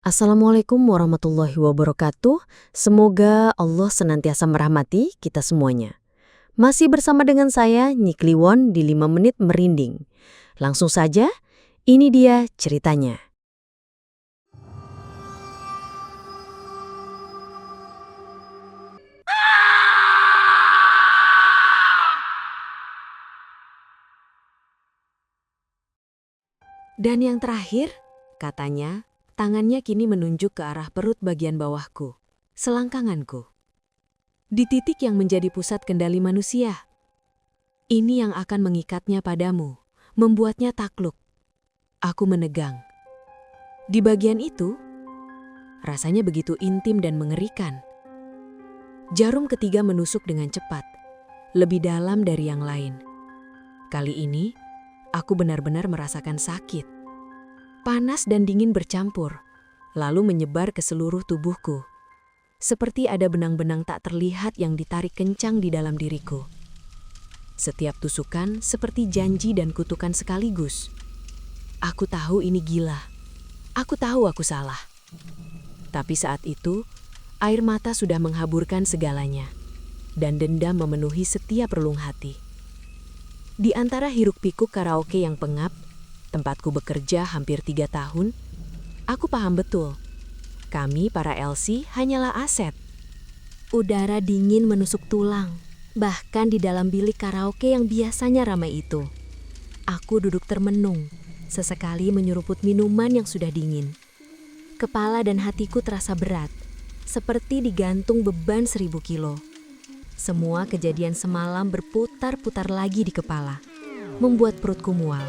Assalamualaikum warahmatullahi wabarakatuh. Semoga Allah senantiasa merahmati kita semuanya. Masih bersama dengan saya, Nyi Kliwon di 5 Menit Merinding. Langsung saja, ini dia ceritanya. Dan yang terakhir, katanya, tangannya kini menunjuk ke arah perut bagian bawahku, selangkanganku. Di titik yang menjadi pusat kendali manusia. Ini yang akan mengikatnya padamu, membuatnya takluk. Aku menegang. Di bagian itu, rasanya begitu intim dan mengerikan. Jarum ketiga menusuk dengan cepat, lebih dalam dari yang lain. Kali ini, aku benar-benar merasakan sakit. Panas dan dingin bercampur, lalu menyebar ke seluruh tubuhku. Seperti ada benang-benang tak terlihat yang ditarik kencang di dalam diriku. Setiap tusukan seperti janji dan kutukan sekaligus. Aku tahu ini gila. Aku tahu aku salah. Tapi saat itu, air mata sudah menghaburkan segalanya, dan dendam memenuhi setiap relung hati. Di antara hiruk-pikuk karaoke yang pengap, tempatku bekerja hampir 3 tahun, aku paham betul. Kami para LC hanyalah aset. Udara dingin menusuk tulang, bahkan di dalam bilik karaoke yang biasanya ramai itu. Aku duduk termenung, sesekali menyeruput minuman yang sudah dingin. Kepala dan hatiku terasa berat, seperti digantung beban 1000 kilo. Semua kejadian semalam berputar-putar lagi di kepala, membuat perutku mual.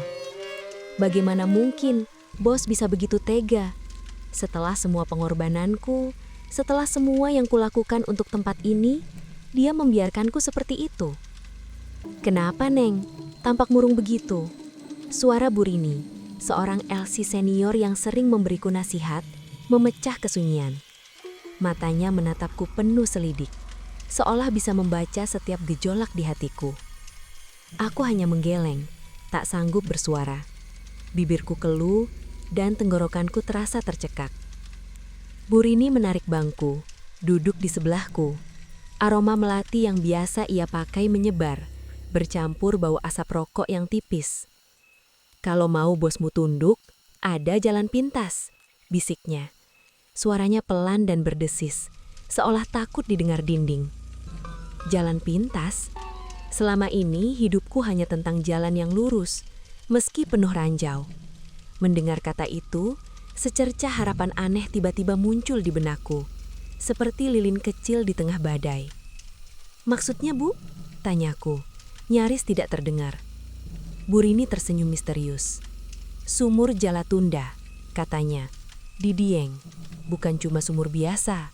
Bagaimana mungkin bos bisa begitu tega? Setelah semua pengorbananku, setelah semua yang kulakukan untuk tempat ini, dia membiarkanku seperti itu. Kenapa, Neng? Tampak murung begitu. Suara Bu Rini, seorang LC senior yang sering memberiku nasihat, memecah kesunyian. Matanya menatapku penuh selidik, seolah bisa membaca setiap gejolak di hatiku. Aku hanya menggeleng, tak sanggup bersuara. Bibirku keluh dan tenggorokanku terasa tercekak. Bu Rini menarik bangku, duduk di sebelahku. Aroma melati yang biasa ia pakai menyebar, bercampur bau asap rokok yang tipis. "Kalau mau bosmu tunduk, ada jalan pintas," bisiknya. Suaranya pelan dan berdesis, seolah takut didengar dinding. Jalan pintas? Selama ini hidupku hanya tentang jalan yang lurus, meski penuh ranjau. Mendengar kata itu, secercah harapan aneh tiba-tiba muncul di benakku, seperti lilin kecil di tengah badai. "Maksudnya, Bu?" tanyaku, nyaris tidak terdengar. Bu Rini tersenyum misterius. "Sumur Jalatunda," katanya. "Di Dieng, bukan cuma sumur biasa.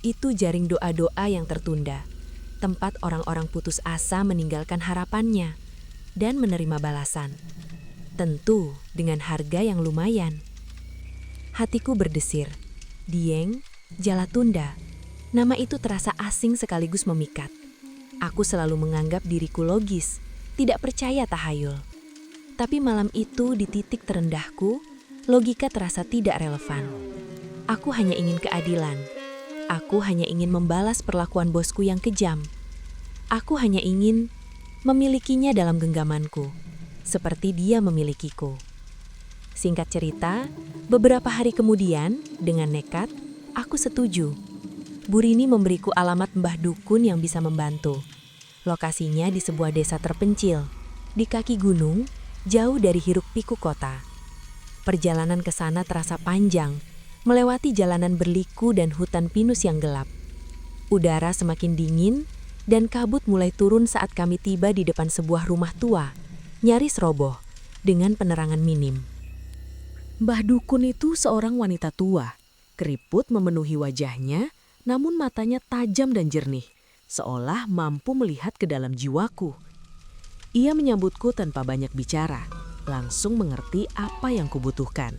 Itu jaring doa-doa yang tertunda. Tempat orang-orang putus asa meninggalkan harapannya dan menerima balasan. Tentu dengan harga yang lumayan." Hatiku berdesir. Dieng, Jalatunda. Nama itu terasa asing sekaligus memikat. Aku selalu menganggap diriku logis, tidak percaya tahayul. Tapi malam itu di titik terendahku, logika terasa tidak relevan. Aku hanya ingin keadilan. Aku hanya ingin membalas perlakuan bosku yang kejam. Aku hanya ingin memilikinya dalam genggamanku, seperti dia memilikiku. Singkat cerita, beberapa hari kemudian, dengan nekat, aku setuju. Bu Rini memberiku alamat mbah dukun yang bisa membantu. Lokasinya di sebuah desa terpencil, di kaki gunung, jauh dari hiruk-pikuk kota. Perjalanan ke sana terasa panjang, melewati jalanan berliku dan hutan pinus yang gelap. Udara semakin dingin, dan kabut mulai turun saat kami tiba di depan sebuah rumah tua, nyaris roboh, dengan penerangan minim. Mbah Dukun itu seorang wanita tua. Keriput memenuhi wajahnya, namun matanya tajam dan jernih, seolah mampu melihat ke dalam jiwaku. Ia menyambutku tanpa banyak bicara, langsung mengerti apa yang kubutuhkan.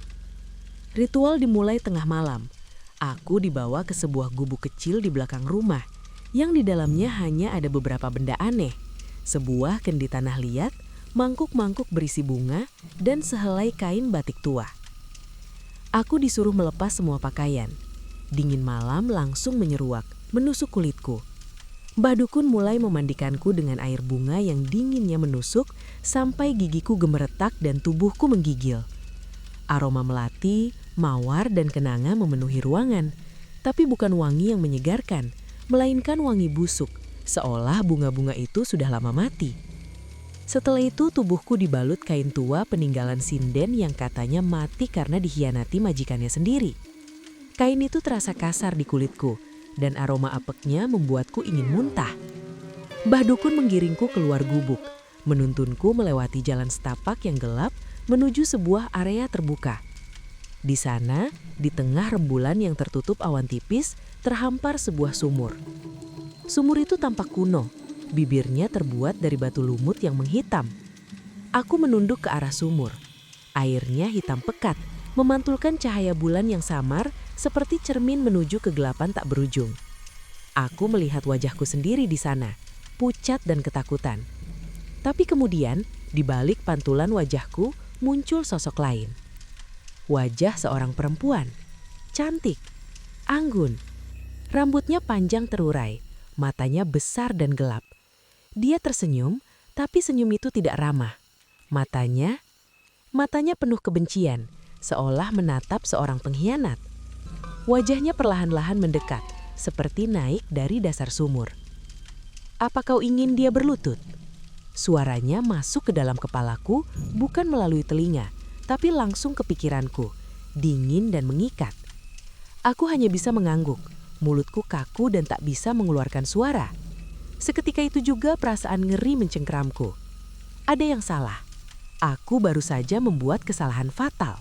Ritual dimulai tengah malam. Aku dibawa ke sebuah gubuk kecil di belakang rumah, yang di dalamnya hanya ada beberapa benda aneh. Sebuah kendi tanah liat, mangkuk-mangkuk berisi bunga, dan sehelai kain batik tua. Aku disuruh melepas semua pakaian. Dingin malam langsung menyeruak, menusuk kulitku. Mbah Dukun mulai memandikanku dengan air bunga yang dinginnya menusuk sampai gigiku gemeretak dan tubuhku menggigil. Aroma melati, mawar, dan kenanga memenuhi ruangan. Tapi bukan wangi yang menyegarkan, melainkan wangi busuk, seolah bunga-bunga itu sudah lama mati. Setelah itu tubuhku dibalut kain tua peninggalan sinden yang katanya mati karena dikhianati majikannya sendiri. Kain itu terasa kasar di kulitku, dan aroma apeknya membuatku ingin muntah. Mbah Dukun menggiringku keluar gubuk, menuntunku melewati jalan setapak yang gelap menuju sebuah area terbuka. Di sana, di tengah rembulan yang tertutup awan tipis, terhampar sebuah sumur. Sumur itu tampak kuno, bibirnya terbuat dari batu lumut yang menghitam. Aku menunduk ke arah sumur. Airnya hitam pekat, memantulkan cahaya bulan yang samar seperti cermin menuju kegelapan tak berujung. Aku melihat wajahku sendiri di sana, pucat dan ketakutan. Tapi kemudian, di balik pantulan wajahku, muncul sosok lain. Wajah seorang perempuan, cantik, anggun. Rambutnya panjang terurai, matanya besar dan gelap. Dia tersenyum, tapi senyum itu tidak ramah. Matanya penuh kebencian, seolah menatap seorang pengkhianat. Wajahnya perlahan-lahan mendekat, seperti naik dari dasar sumur. "Apa kau ingin dia berlutut?" Suaranya masuk ke dalam kepalaku, bukan melalui telinga, tapi langsung ke pikiranku, dingin dan mengikat. Aku hanya bisa mengangguk, mulutku kaku dan tak bisa mengeluarkan suara. Seketika itu juga perasaan ngeri mencengkeramku. Ada yang salah. Aku baru saja membuat kesalahan fatal.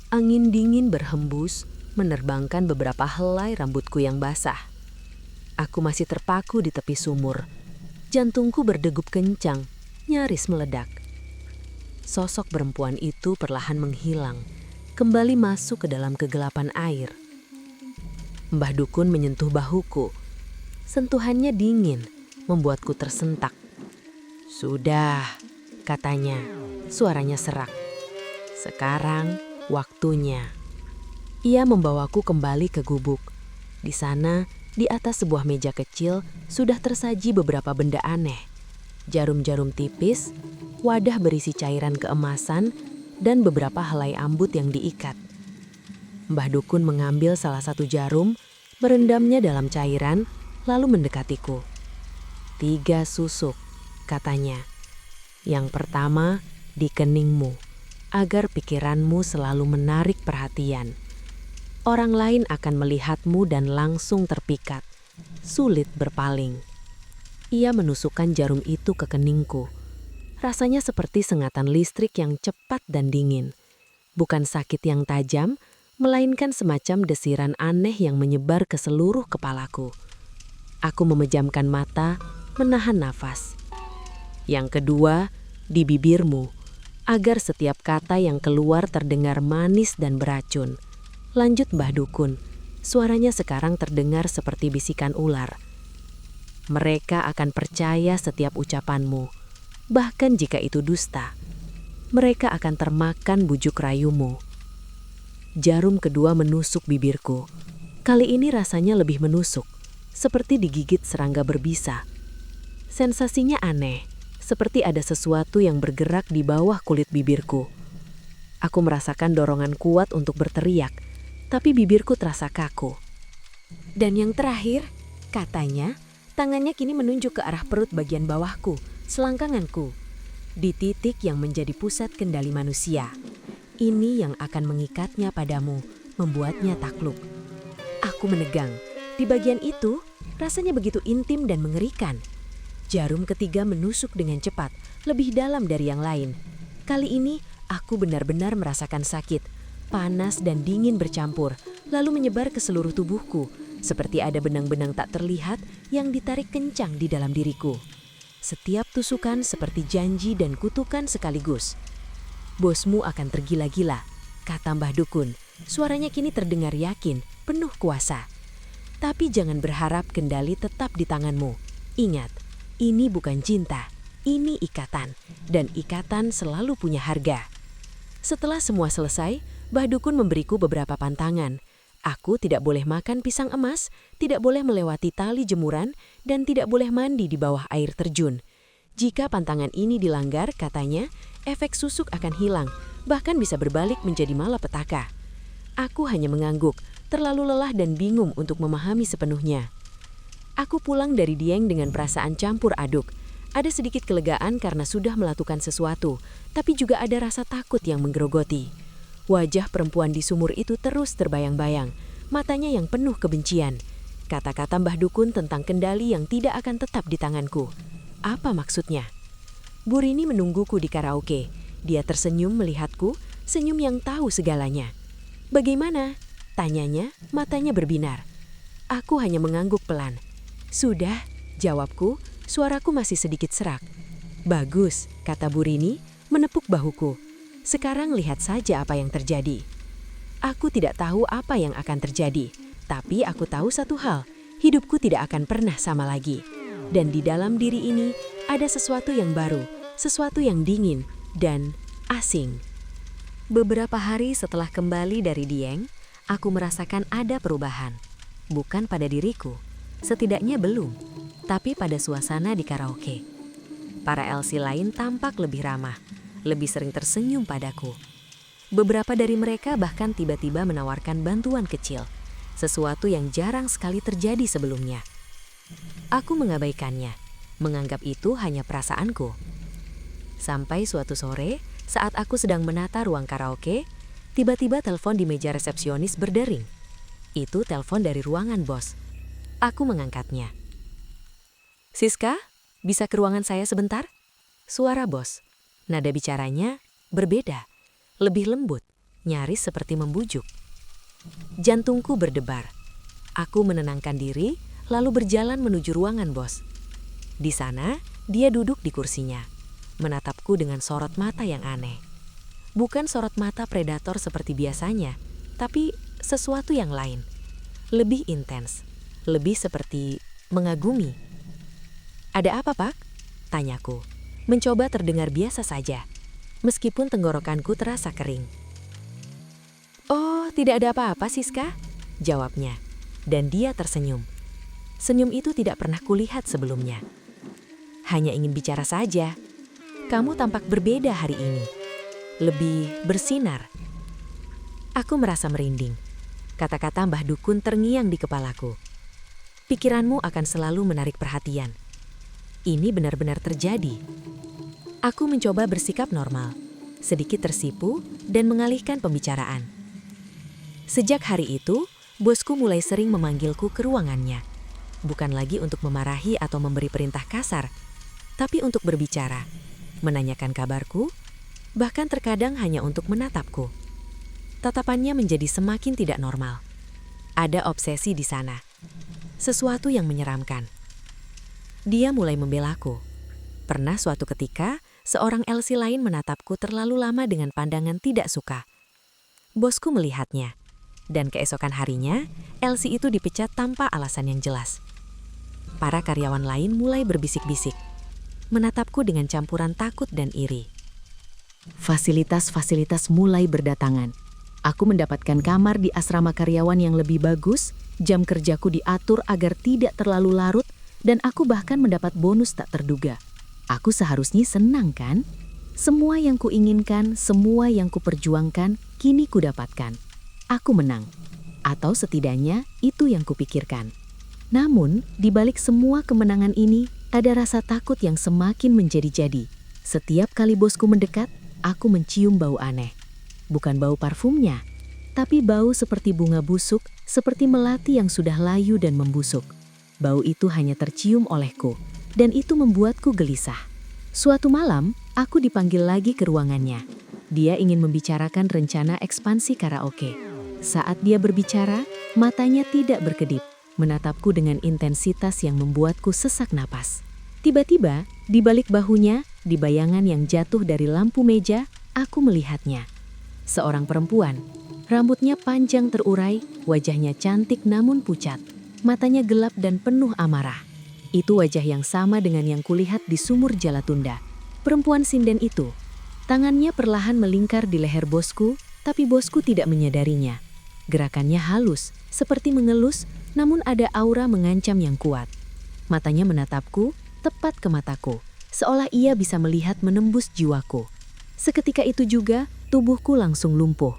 Angin dingin berhembus, menerbangkan beberapa helai rambutku yang basah. Aku masih terpaku di tepi sumur. Jantungku berdegup kencang, nyaris meledak. Sosok perempuan itu perlahan menghilang, kembali masuk ke dalam kegelapan air. Mbah Dukun menyentuh bahuku. Sentuhannya dingin, membuatku tersentak. "Sudah," katanya, suaranya serak. "Sekarang waktunya." Ia membawaku kembali ke gubuk. Di sana, di atas sebuah meja kecil, sudah tersaji beberapa benda aneh. Jarum-jarum tipis, wadah berisi cairan keemasan, dan beberapa helai ambut yang diikat. Mbah Dukun mengambil salah satu jarum, merendamnya dalam cairan, lalu mendekatiku. "3 susuk," katanya. "Yang pertama di keningmu, agar pikiranmu selalu menarik perhatian. Orang lain akan melihatmu dan langsung terpikat, sulit berpaling." Ia menusukkan jarum itu ke keningku. Rasanya seperti sengatan listrik yang cepat dan dingin. Bukan sakit yang tajam, melainkan semacam desiran aneh yang menyebar ke seluruh kepalaku. Aku memejamkan mata, menahan nafas. "Yang kedua, di bibirmu, agar setiap kata yang keluar terdengar manis dan beracun." Lanjut Mbah Dukun, suaranya sekarang terdengar seperti bisikan ular. "Mereka akan percaya setiap ucapanmu, bahkan jika itu dusta. Mereka akan termakan bujuk rayumu." Jarum kedua menusuk bibirku. Kali ini rasanya lebih menusuk, seperti digigit serangga berbisa. Sensasinya aneh, seperti ada sesuatu yang bergerak di bawah kulit bibirku. Aku merasakan dorongan kuat untuk berteriak, tapi bibirku terasa kaku. "Dan yang terakhir," katanya, tangannya kini menunjuk ke arah perut bagian bawahku, selangkanganku, di titik yang menjadi pusat kendali manusia. "Ini yang akan mengikatnya padamu, membuatnya takluk." Aku menegang. Di bagian itu, rasanya begitu intim dan mengerikan. Jarum ketiga menusuk dengan cepat, lebih dalam dari yang lain. Kali ini, aku benar-benar merasakan sakit. Panas dan dingin bercampur, lalu menyebar ke seluruh tubuhku, seperti ada benang-benang tak terlihat yang ditarik kencang di dalam diriku. Setiap tusukan seperti janji dan kutukan sekaligus. "Bosmu akan tergila-gila," kata Mbah Dukun. Suaranya kini terdengar yakin, penuh kuasa. "Tapi jangan berharap kendali tetap di tanganmu. Ingat, ini bukan cinta, ini ikatan, dan ikatan selalu punya harga." Setelah semua selesai, Mbah Dukun memberiku beberapa pantangan. Aku tidak boleh makan pisang emas, tidak boleh melewati tali jemuran, dan tidak boleh mandi di bawah air terjun. Jika pantangan ini dilanggar, katanya, efek susuk akan hilang, bahkan bisa berbalik menjadi malapetaka. Aku hanya mengangguk, terlalu lelah dan bingung untuk memahami sepenuhnya. Aku pulang dari Dieng dengan perasaan campur aduk. Ada sedikit kelegaan karena sudah melakukan sesuatu, tapi juga ada rasa takut yang menggerogoti. Wajah perempuan di sumur itu terus terbayang-bayang, matanya yang penuh kebencian. Kata-kata Mbah Dukun tentang kendali yang tidak akan tetap di tanganku. Apa maksudnya? Bu Rini menungguku di karaoke. Dia tersenyum melihatku, senyum yang tahu segalanya. Bagaimana? Tanyanya, matanya berbinar. Aku hanya mengangguk pelan. Sudah, jawabku, suaraku masih sedikit serak. Bagus, kata Bu Rini, menepuk bahuku. Sekarang lihat saja apa yang terjadi. Aku tidak tahu apa yang akan terjadi, tapi aku tahu satu hal, hidupku tidak akan pernah sama lagi. Dan di dalam diri ini ada sesuatu yang baru, sesuatu yang dingin dan asing. Beberapa hari setelah kembali dari Dieng, aku merasakan ada perubahan. Bukan pada diriku, setidaknya belum, tapi pada suasana di karaoke. Para LC lain tampak lebih ramah, lebih sering tersenyum padaku. Beberapa dari mereka bahkan tiba-tiba menawarkan bantuan kecil, sesuatu yang jarang sekali terjadi sebelumnya. Aku mengabaikannya, menganggap itu hanya perasaanku. Sampai suatu sore, saat aku sedang menata ruang karaoke, tiba-tiba telepon di meja resepsionis berdering. Itu telepon dari ruangan bos. Aku mengangkatnya. Siska, bisa ke ruangan saya sebentar? Suara bos. Nada bicaranya berbeda, lebih lembut, nyaris seperti membujuk. Jantungku berdebar. Aku menenangkan diri, lalu berjalan menuju ruangan bos. Di sana, dia duduk di kursinya, menatapku dengan sorot mata yang aneh. Bukan sorot mata predator seperti biasanya, tapi sesuatu yang lain. Lebih intens, lebih seperti mengagumi. Ada apa, Pak? Tanyaku, mencoba terdengar biasa saja, meskipun tenggorokanku terasa kering. Oh, tidak ada apa-apa, Siska, jawabnya, dan dia tersenyum. Senyum itu tidak pernah kulihat sebelumnya. Hanya ingin bicara saja. Kamu tampak berbeda hari ini. Lebih bersinar. Aku merasa merinding. Kata-kata Mbah Dukun terngiang di kepalaku. Pikiranmu akan selalu menarik perhatian. Ini benar-benar terjadi. Aku mencoba bersikap normal, sedikit tersipu dan mengalihkan pembicaraan. Sejak hari itu, bosku mulai sering memanggilku ke ruangannya. Bukan lagi untuk memarahi atau memberi perintah kasar, tapi untuk berbicara, menanyakan kabarku, bahkan terkadang hanya untuk menatapku. Tatapannya menjadi semakin tidak normal. Ada obsesi di sana, sesuatu yang menyeramkan. Dia mulai membelaku. Pernah suatu ketika, seorang LC lain menatapku terlalu lama dengan pandangan tidak suka. Bosku melihatnya, dan keesokan harinya, LC itu dipecat tanpa alasan yang jelas. Para karyawan lain mulai berbisik-bisik, menatapku dengan campuran takut dan iri. Fasilitas-fasilitas mulai berdatangan. Aku mendapatkan kamar di asrama karyawan yang lebih bagus, jam kerjaku diatur agar tidak terlalu larut, dan aku bahkan mendapat bonus tak terduga. Aku seharusnya senang kan? Semua yang kuinginkan, semua yang kuperjuangkan, kini kudapatkan. Aku menang. Atau setidaknya itu yang kupikirkan. Namun, di balik semua kemenangan ini, ada rasa takut yang semakin menjadi-jadi. Setiap kali bosku mendekat, aku mencium bau aneh. Bukan bau parfumnya, tapi bau seperti bunga busuk, seperti melati yang sudah layu dan membusuk. Bau itu hanya tercium olehku, dan itu membuatku gelisah. Suatu malam, aku dipanggil lagi ke ruangannya. Dia ingin membicarakan rencana ekspansi karaoke. Saat dia berbicara, matanya tidak berkedip, menatapku dengan intensitas yang membuatku sesak napas. Tiba-tiba, di balik bahunya, di bayangan yang jatuh dari lampu meja, aku melihatnya. Seorang perempuan, rambutnya panjang terurai, wajahnya cantik namun pucat, matanya gelap dan penuh amarah. Itu wajah yang sama dengan yang kulihat di sumur Jalatunda. Perempuan sinden itu, tangannya perlahan melingkar di leher bosku, tapi bosku tidak menyadarinya. Gerakannya halus, seperti mengelus, namun ada aura mengancam yang kuat. Matanya menatapku, tepat ke mataku, seolah ia bisa melihat menembus jiwaku. Seketika itu juga, tubuhku langsung lumpuh.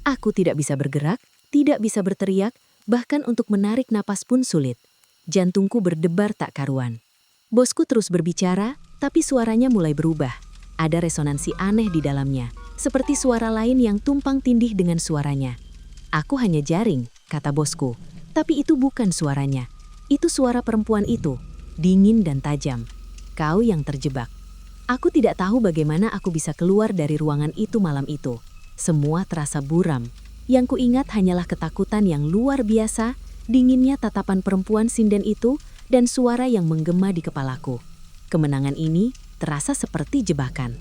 Aku tidak bisa bergerak, tidak bisa berteriak, bahkan untuk menarik napas pun sulit. Jantungku berdebar tak karuan. Bosku terus berbicara, tapi suaranya mulai berubah. Ada resonansi aneh di dalamnya, seperti suara lain yang tumpang tindih dengan suaranya. Aku hanya jaring, kata bosku, tapi itu bukan suaranya. Itu suara perempuan itu, dingin dan tajam. Kau yang terjebak. Aku tidak tahu bagaimana aku bisa keluar dari ruangan itu malam itu. Semua terasa buram. Yang kuingat hanyalah ketakutan yang luar biasa, dinginnya tatapan perempuan sinden itu, dan suara yang menggema di kepalaku. Kemenangan ini terasa seperti jebakan.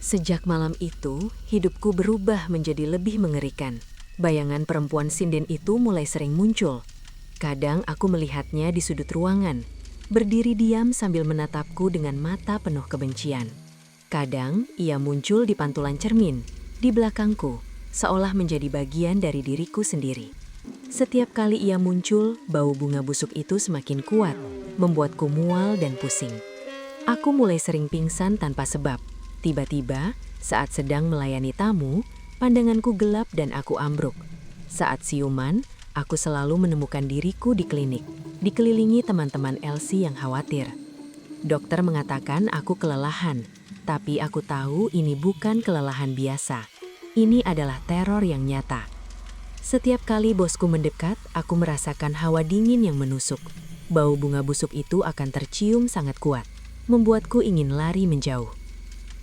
Sejak malam itu, hidupku berubah menjadi lebih mengerikan. Bayangan perempuan sinden itu mulai sering muncul. Kadang aku melihatnya di sudut ruangan, berdiri diam sambil menatapku dengan mata penuh kebencian. Kadang ia muncul di pantulan cermin, di belakangku, seolah menjadi bagian dari diriku sendiri. Setiap kali ia muncul, bau bunga busuk itu semakin kuat, membuatku mual dan pusing. Aku mulai sering pingsan tanpa sebab. Tiba-tiba, saat sedang melayani tamu, pandanganku gelap dan aku ambruk. Saat siuman, aku selalu menemukan diriku di klinik, dikelilingi teman-teman Elsie yang khawatir. Dokter mengatakan aku kelelahan, tapi aku tahu ini bukan kelelahan biasa. Ini adalah teror yang nyata. Setiap kali bosku mendekat, aku merasakan hawa dingin yang menusuk. Bau bunga busuk itu akan tercium sangat kuat, membuatku ingin lari menjauh.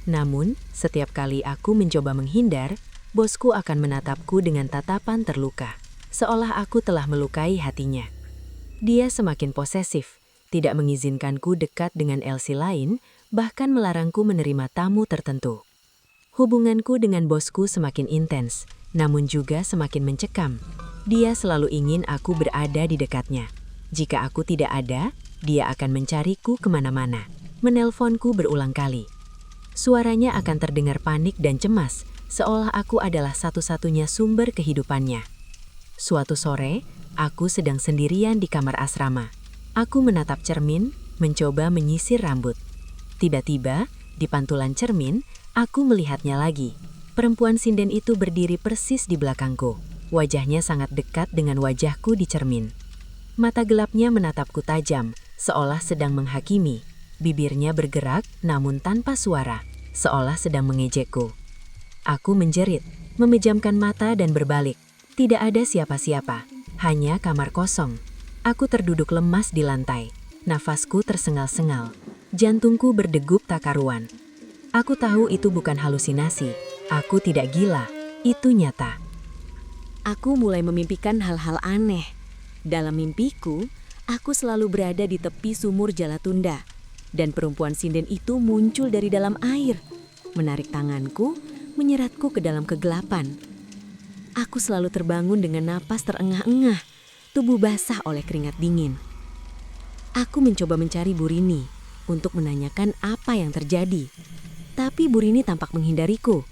Namun, setiap kali aku mencoba menghindar, bosku akan menatapku dengan tatapan terluka, seolah aku telah melukai hatinya. Dia semakin posesif, tidak mengizinkanku dekat dengan Elsie lain, bahkan melarangku menerima tamu tertentu. Hubunganku dengan bosku semakin intens, namun juga semakin mencekam. Dia selalu ingin aku berada di dekatnya. Jika aku tidak ada, dia akan mencariku kemana-mana, menelponku berulang kali. Suaranya akan terdengar panik dan cemas, seolah aku adalah satu-satunya sumber kehidupannya. Suatu sore, aku sedang sendirian di kamar asrama. Aku menatap cermin, mencoba menyisir rambut. Tiba-tiba, di pantulan cermin, aku melihatnya lagi. Perempuan sinden itu berdiri persis di belakangku. Wajahnya sangat dekat dengan wajahku di cermin. Mata gelapnya menatapku tajam, seolah sedang menghakimi. Bibirnya bergerak, namun tanpa suara, seolah sedang mengejekku. Aku menjerit, memejamkan mata dan berbalik. Tidak ada siapa-siapa, hanya kamar kosong. Aku terduduk lemas di lantai. Nafasku tersengal-sengal. Jantungku berdegup tak karuan. Aku tahu itu bukan halusinasi. Aku tidak gila. Itu nyata. Aku mulai memimpikan hal-hal aneh. Dalam mimpiku, aku selalu berada di tepi sumur Jalatunda. Dan perempuan sinden itu muncul dari dalam air. Menarik tanganku, menyeratku ke dalam kegelapan. Aku selalu terbangun dengan napas terengah-engah, tubuh basah oleh keringat dingin. Aku mencoba mencari Burini untuk menanyakan apa yang terjadi. Tapi Burini tampak menghindariku.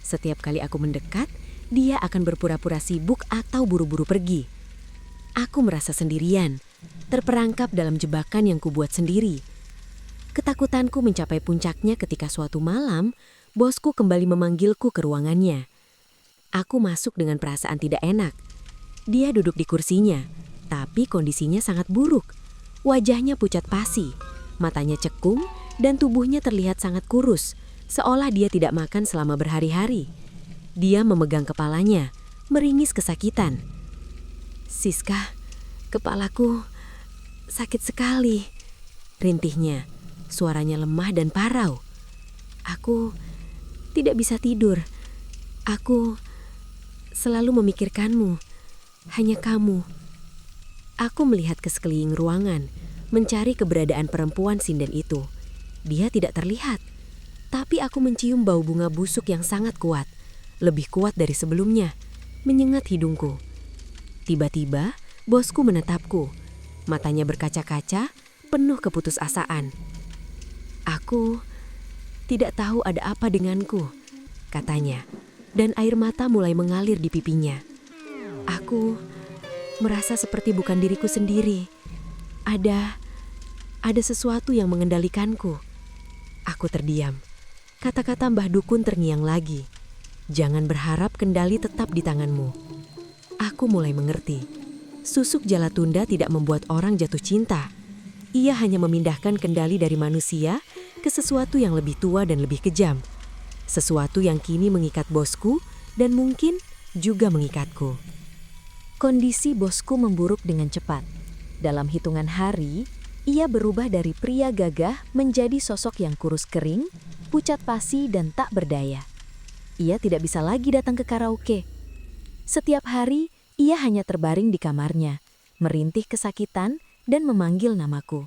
Setiap kali aku mendekat, dia akan berpura-pura sibuk atau buru-buru pergi. Aku merasa sendirian, terperangkap dalam jebakan yang kubuat sendiri. Ketakutanku mencapai puncaknya ketika suatu malam, bosku kembali memanggilku ke ruangannya. Aku masuk dengan perasaan tidak enak. Dia duduk di kursinya, tapi kondisinya sangat buruk. Wajahnya pucat pasi, matanya cekung, dan tubuhnya terlihat sangat kurus, seolah dia tidak makan selama berhari-hari. Dia memegang kepalanya, meringis kesakitan. "Siska, kepalaku sakit sekali," rintihnya. Suaranya lemah dan parau. "Aku tidak bisa tidur. Aku selalu memikirkanmu. Hanya kamu." Aku melihat ke sekeliling ruangan, mencari keberadaan perempuan sinden itu. Dia tidak terlihat. Tapi aku mencium bau bunga busuk yang sangat kuat. Lebih kuat dari sebelumnya. Menyengat hidungku. Tiba-tiba, bosku menatapku. Matanya berkaca-kaca, penuh keputusasaan. "Aku tidak tahu ada apa denganku," katanya. dan air mata mulai mengalir di pipinya. Aku merasa seperti bukan diriku sendiri. Ada sesuatu yang mengendalikanku. Aku terdiam. Kata-kata Mbah Dukun terngiang lagi. Jangan berharap kendali tetap di tanganmu. Aku mulai mengerti. Susuk Jalatunda tidak membuat orang jatuh cinta. Ia hanya memindahkan kendali dari manusia ke sesuatu yang lebih tua dan lebih kejam. Sesuatu yang kini mengikat bosku dan mungkin juga mengikatku. Kondisi bosku memburuk dengan cepat. Dalam hitungan hari, ia berubah dari pria gagah menjadi sosok yang kurus kering, pucat pasi dan tak berdaya. Ia tidak bisa lagi datang ke karaoke. Setiap hari, ia hanya terbaring di kamarnya, merintih kesakitan dan memanggil namaku.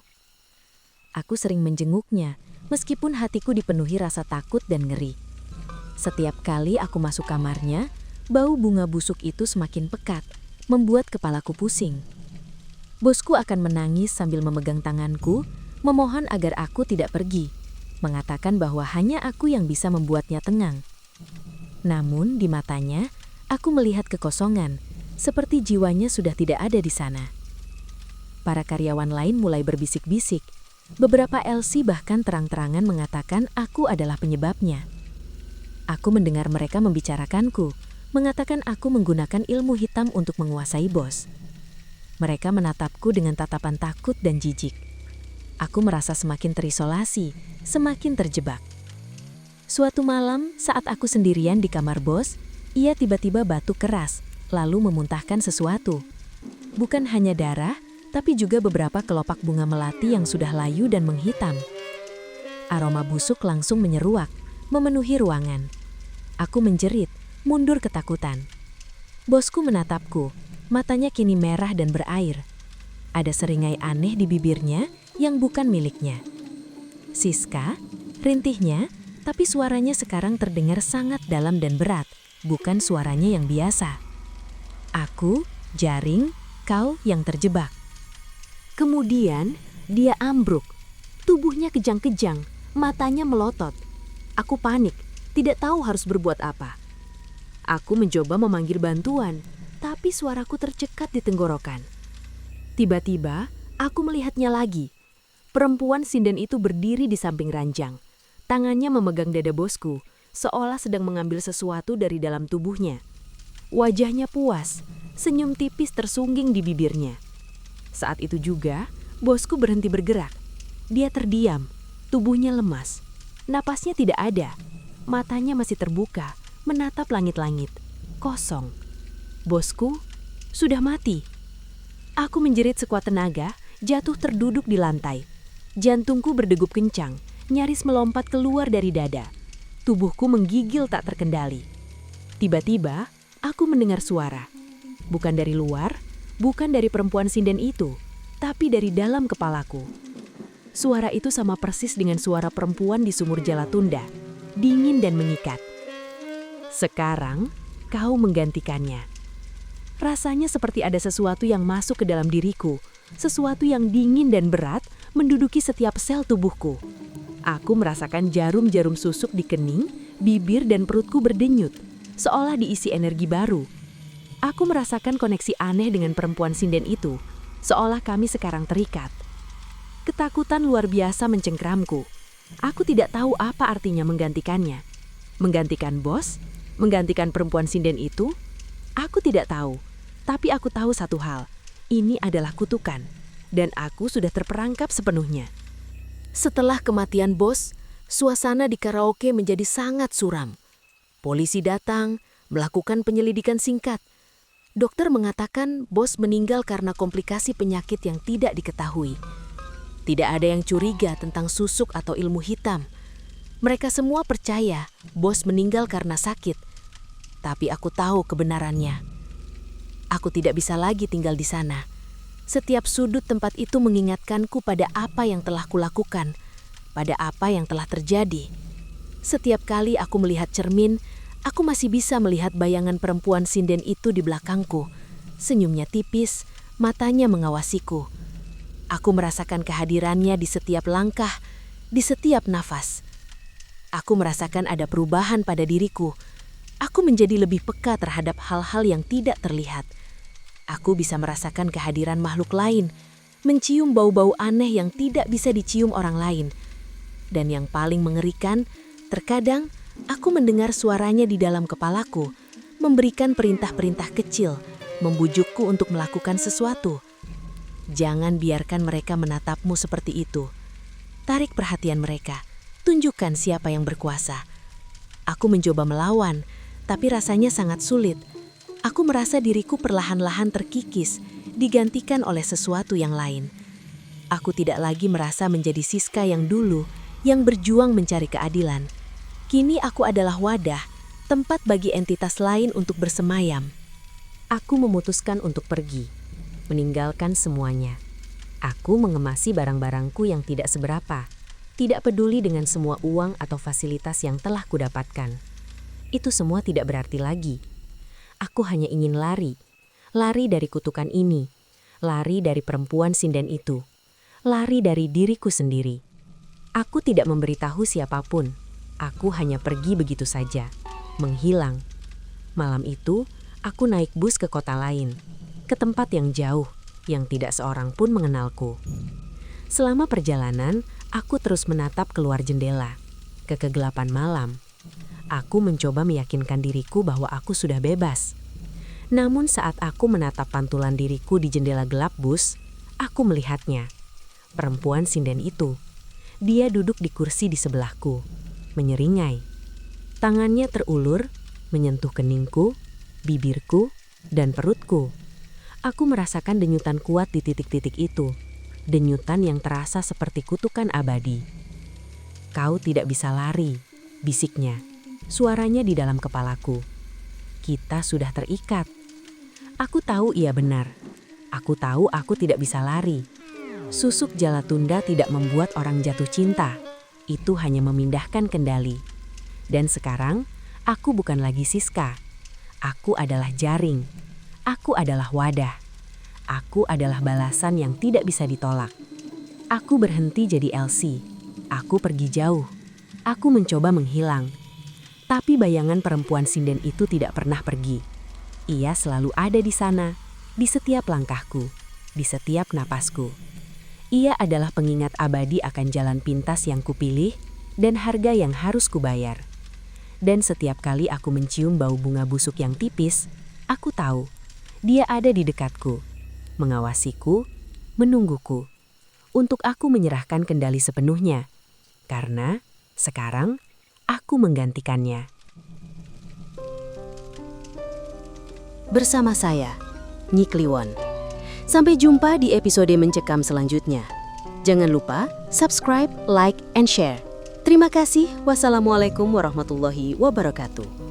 Aku sering menjenguknya, meskipun hatiku dipenuhi rasa takut dan ngeri. Setiap kali aku masuk kamarnya, bau bunga busuk itu semakin pekat, membuat kepalaku pusing. Bosku akan menangis sambil memegang tanganku, memohon agar aku tidak pergi, mengatakan bahwa hanya aku yang bisa membuatnya tenang. Namun di matanya, aku melihat kekosongan, seperti jiwanya sudah tidak ada di sana. Para karyawan lain mulai berbisik-bisik. Beberapa LC bahkan terang-terangan mengatakan aku adalah penyebabnya. Aku mendengar mereka membicarakanku, mengatakan aku menggunakan ilmu hitam untuk menguasai bos. Mereka menatapku dengan tatapan takut dan jijik. Aku merasa semakin terisolasi, semakin terjebak. Suatu malam, saat aku sendirian di kamar bos, ia tiba-tiba batuk keras, lalu memuntahkan sesuatu. Bukan hanya darah, tapi juga beberapa kelopak bunga melati yang sudah layu dan menghitam. Aroma busuk langsung menyeruak, memenuhi ruangan. Aku menjerit, mundur ketakutan. Bosku menatapku, matanya kini merah dan berair. Ada seringai aneh di bibirnya yang bukan miliknya. Siska, rintihnya, tapi suaranya sekarang terdengar sangat dalam dan berat, bukan suaranya yang biasa. Aku, Jaring, kau yang terjebak. Kemudian, dia ambruk. Tubuhnya kejang-kejang, matanya melotot. Aku panik, tidak tahu harus berbuat apa. Aku mencoba memanggil bantuan, tapi suaraku tercekat di tenggorokan. Tiba-tiba, aku melihatnya lagi. Perempuan sinden itu berdiri di samping ranjang. Tangannya memegang dada bosku, seolah sedang mengambil sesuatu dari dalam tubuhnya. Wajahnya puas, senyum tipis tersungging di bibirnya. Saat itu juga, bosku berhenti bergerak. Dia terdiam, tubuhnya lemas. Napasnya tidak ada, matanya masih terbuka, menatap langit-langit, kosong. Bosku sudah mati. Aku menjerit sekuat tenaga, jatuh terduduk di lantai. Jantungku berdegup kencang, nyaris melompat keluar dari dada. Tubuhku menggigil tak terkendali. Tiba-tiba, aku mendengar suara. Bukan dari luar, bukan dari perempuan sinden itu, tapi dari dalam kepalaku. Suara itu sama persis dengan suara perempuan di sumur Jalatunda, dingin dan mengikat. Sekarang, kau menggantikannya. Rasanya seperti ada sesuatu yang masuk ke dalam diriku, sesuatu yang dingin dan berat menduduki setiap sel tubuhku. Aku merasakan jarum-jarum susuk di kening, bibir dan perutku berdenyut, seolah diisi energi baru. Aku merasakan koneksi aneh dengan perempuan sinden itu, seolah kami sekarang terikat. Ketakutan luar biasa mencengkeramku. Aku tidak tahu apa artinya menggantikannya. Menggantikan bos? Menggantikan perempuan sinden itu? Aku tidak tahu, tapi aku tahu satu hal. Ini adalah kutukan, dan aku sudah terperangkap sepenuhnya. Setelah kematian bos, suasana di karaoke menjadi sangat suram. Polisi datang, melakukan penyelidikan singkat. Dokter mengatakan bos meninggal karena komplikasi penyakit yang tidak diketahui. Tidak ada yang curiga tentang susuk atau ilmu hitam. Mereka semua percaya bos meninggal karena sakit. Tapi aku tahu kebenarannya. Aku tidak bisa lagi tinggal di sana. Setiap sudut tempat itu mengingatkanku pada apa yang telah kulakukan, pada apa yang telah terjadi. Setiap kali aku melihat cermin, aku masih bisa melihat bayangan perempuan sinden itu di belakangku. Senyumnya tipis, matanya mengawasiku. Aku merasakan kehadirannya di setiap langkah, di setiap nafas. Aku merasakan ada perubahan pada diriku. Aku menjadi lebih peka terhadap hal-hal yang tidak terlihat. Aku bisa merasakan kehadiran makhluk lain, mencium bau-bau aneh yang tidak bisa dicium orang lain. Dan yang paling mengerikan, terkadang aku mendengar suaranya di dalam kepalaku, memberikan perintah-perintah kecil, membujukku untuk melakukan sesuatu. Jangan biarkan mereka menatapmu seperti itu. Tarik perhatian mereka, tunjukkan siapa yang berkuasa. Aku mencoba melawan, tapi rasanya sangat sulit. Aku merasa diriku perlahan-lahan terkikis, digantikan oleh sesuatu yang lain. Aku tidak lagi merasa menjadi Siska yang dulu, yang berjuang mencari keadilan. Kini aku adalah wadah, tempat bagi entitas lain untuk bersemayam. Aku memutuskan untuk pergi, meninggalkan semuanya. Aku mengemasi barang-barangku yang tidak seberapa, tidak peduli dengan semua uang atau fasilitas yang telah kudapatkan. Itu semua tidak berarti lagi. Aku hanya ingin lari dari kutukan ini, lari dari perempuan sinden itu, lari dari diriku sendiri. Aku tidak memberitahu siapapun, aku hanya pergi begitu saja, menghilang. Malam itu, aku naik bus ke kota lain, ke tempat yang jauh, yang tidak seorang pun mengenalku. Selama perjalanan, aku terus menatap keluar jendela, ke kegelapan malam. Aku mencoba meyakinkan diriku bahwa aku sudah bebas. Namun saat aku menatap pantulan diriku di jendela gelap bus, aku melihatnya. Perempuan sinden itu. Dia duduk di kursi di sebelahku, menyeringai. Tangannya terulur, menyentuh keningku, bibirku, dan perutku. Aku merasakan denyutan kuat di titik-titik itu. Denyutan yang terasa seperti kutukan abadi. "Kau tidak bisa lari," bisiknya. Suaranya di dalam kepalaku. Kita sudah terikat. Aku tahu ia benar. Aku tahu aku tidak bisa lari. Susuk jala tunda tidak membuat orang jatuh cinta. Itu hanya memindahkan kendali. Dan sekarang, aku bukan lagi Siska. Aku adalah jaring. Aku adalah wadah. Aku adalah balasan yang tidak bisa ditolak. Aku berhenti jadi Elsie. Aku pergi jauh. Aku mencoba menghilang. Tapi bayangan perempuan sinden itu tidak pernah pergi. Ia selalu ada di sana, di setiap langkahku, di setiap napasku. Ia adalah pengingat abadi akan jalan pintas yang kupilih dan harga yang harus kubayar. Dan setiap kali aku mencium bau bunga busuk yang tipis, aku tahu dia ada di dekatku, mengawasiku, menungguku, untuk aku menyerahkan kendali sepenuhnya. Karena sekarang aku menggantikannya. Bersama saya, Nyi Kliwon. Sampai jumpa di episode Mencekam selanjutnya. Jangan lupa subscribe, like, and share. Terima kasih. Wassalamualaikum warahmatullahi wabarakatuh.